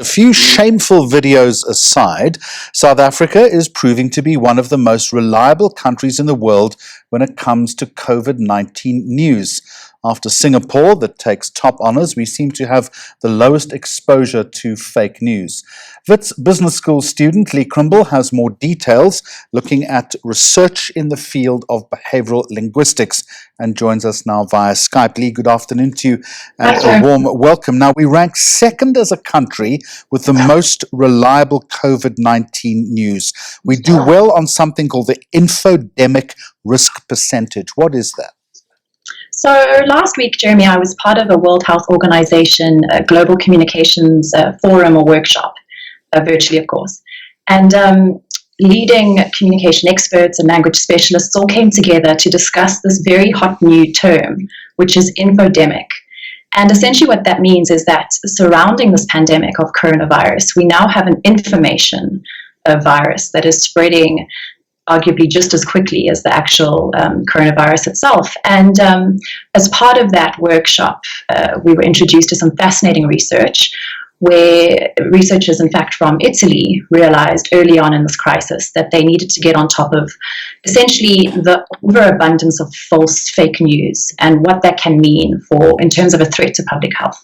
A few shameful videos aside, South Africa is proving to be one of the most reliable countries in the world when it comes to COVID-19 news. After Singapore, that takes top honors, we seem to have the lowest exposure to fake news. Wits Business School student Leigh Crymble has more details, looking at research in the field of behavioral linguistics, and joins us now via Skype. Leigh, good afternoon to you and a warm welcome. Now, we rank second as a country with the most reliable COVID-19 news. We do well on something called the infodemic risk percentage. What is that? So last week, Jeremy, I was part of a World Health Organization global communications forum or workshop, virtually, of course. And leading communication experts and language specialists all came together to discuss this very hot new term, which is infodemic. And essentially what that means is that surrounding this pandemic of coronavirus, we now have an information virus that is spreading arguably just as quickly as the actual coronavirus itself. And as part of that workshop, we were introduced to some fascinating research where researchers, in fact, from Italy realized early on in this crisis that they needed to get on top of essentially the overabundance of false fake news and what that can mean in terms of a threat to public health.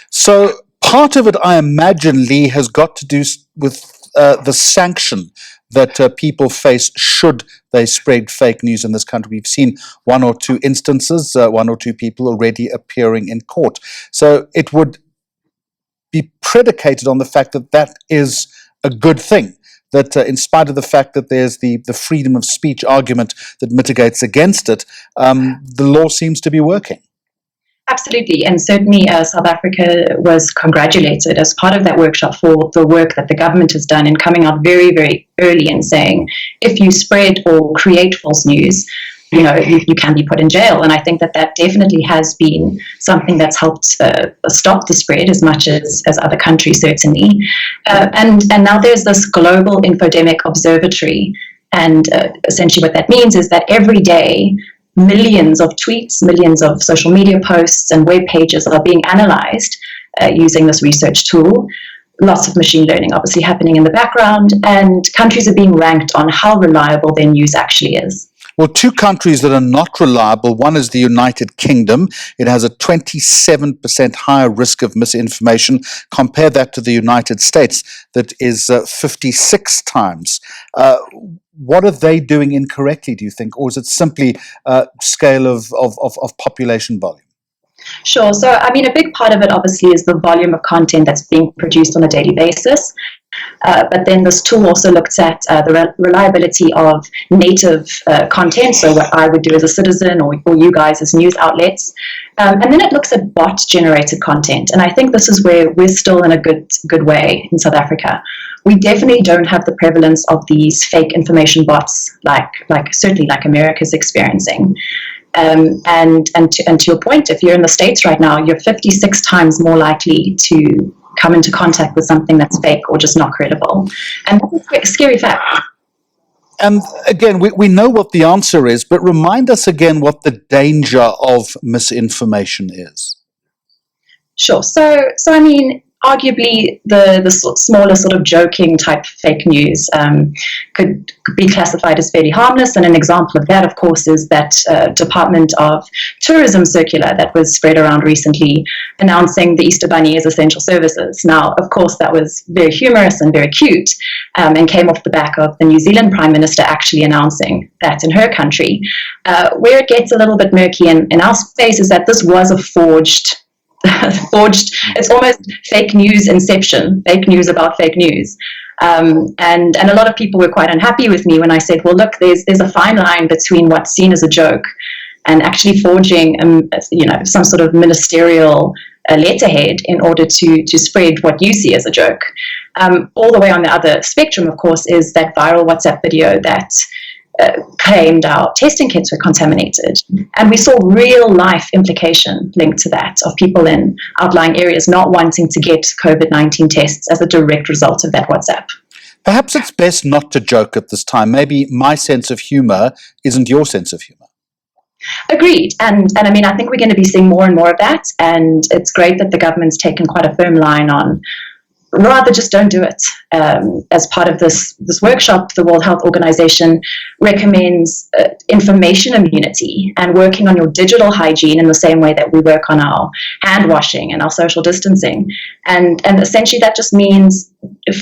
So part of it, I imagine, Leigh, has got to do with the sanction that people face should they spread fake news in this country. We've seen one or two instances, one or two people already appearing in court. So it would be predicated on the fact that that is a good thing, that in spite of the fact that there's the freedom of speech argument that mitigates against it, the law seems to be working. Absolutely, and certainly South Africa was congratulated as part of that workshop for the work that the government has done in coming out very, very early and saying, if you spread or create false news, you can be put in jail. And I think that definitely has been something that's helped stop the spread as much as other countries, certainly. And now there's this global infodemic observatory. And essentially what that means is that every day, millions of tweets, millions of social media posts and web pages are being analyzed using this research tool. Lots of machine learning obviously happening in the background, and countries are being ranked on how reliable their news actually is. Well, two countries that are not reliable, one is the United Kingdom. It has a 27% higher risk of misinformation. Compare that to the United States, that is 56 times. What are they doing incorrectly, do you think? Or is it simply scale of population volume? Sure. So, I mean, a big part of it obviously is the volume of content that's being produced on a daily basis. But then this tool also looks at the reliability of native content, so what I would do as a citizen or you guys as news outlets. And then it looks at bot-generated content. And I think this is where we're still in a good way in South Africa. We definitely don't have the prevalence of these fake information bots like certainly like America's experiencing. And to your point, if you're in the States right now, you're 56 times more likely to come into contact with something that's fake or just not credible. And that's a scary fact. And again, we know what the answer is, but remind us again what the danger of misinformation is. Sure. So I mean, arguably the smaller sort of joking type fake news could be classified as fairly harmless. And an example of that, of course, is that Department of Tourism circular that was spread around recently announcing the Easter Bunny as essential services. Now, of course, that was very humorous and very cute and came off the back of the New Zealand Prime Minister actually announcing that in her country. Where it gets a little bit murky in our space is that this was a forged, it's almost fake news inception, fake news about fake news. And a lot of people were quite unhappy with me when I said, well, look, there's a fine line between what's seen as a joke and actually forging, some sort of ministerial letterhead in order to spread what you see as a joke. All the way on the other spectrum, of course, is that viral WhatsApp video that claimed our testing kits were contaminated. And we saw real life implication linked to that of people in outlying areas not wanting to get COVID-19 tests as a direct result of that WhatsApp. Perhaps it's best not to joke at this time. Maybe my sense of humor isn't your sense of humor. Agreed. And I mean, I think we're going to be seeing more and more of that. And it's great that the government's taken quite a firm line on rather just don't do it. As part of this workshop, the World Health Organization recommends information immunity and working on your digital hygiene in the same way that we work on our hand washing and our social distancing. And essentially that just means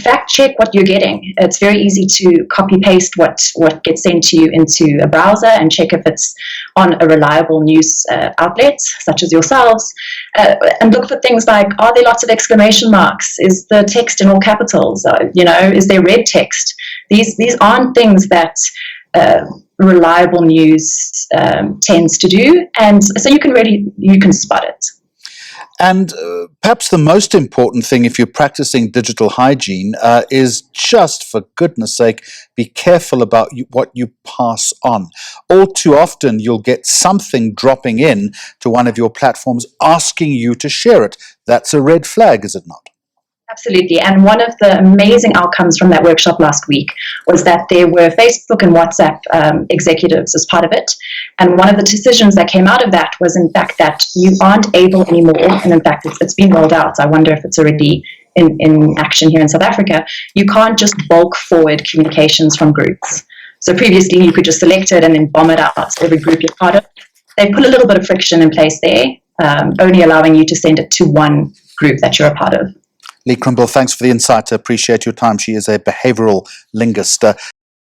fact check what you're getting. It's very easy to copy paste what gets sent to you into a browser and check if it's on a reliable news outlet such as yourselves, and look for things like, are there lots of exclamation marks? Is the text in all capitals? Is there red text? These aren't things that reliable news tends to do, and so you can spot it. And perhaps the most important thing if you're practicing digital hygiene is just, for goodness sake, be careful about what you pass on. All too often, you'll get something dropping in to one of your platforms asking you to share it. That's a red flag, is it not? Absolutely. And one of the amazing outcomes from that workshop last week was that there were Facebook and WhatsApp executives as part of it. And one of the decisions that came out of that was, in fact, that you aren't able anymore, and in fact, it's been rolled out. I wonder if it's already in action here in South Africa. You can't just bulk forward communications from groups. So previously, you could just select it and then bomb it out to every group you're part of. They put a little bit of friction in place there, only allowing you to send it to one group that you're a part of. Leigh Crymble, thanks for the insight. I appreciate your time. She is a behavioral linguist.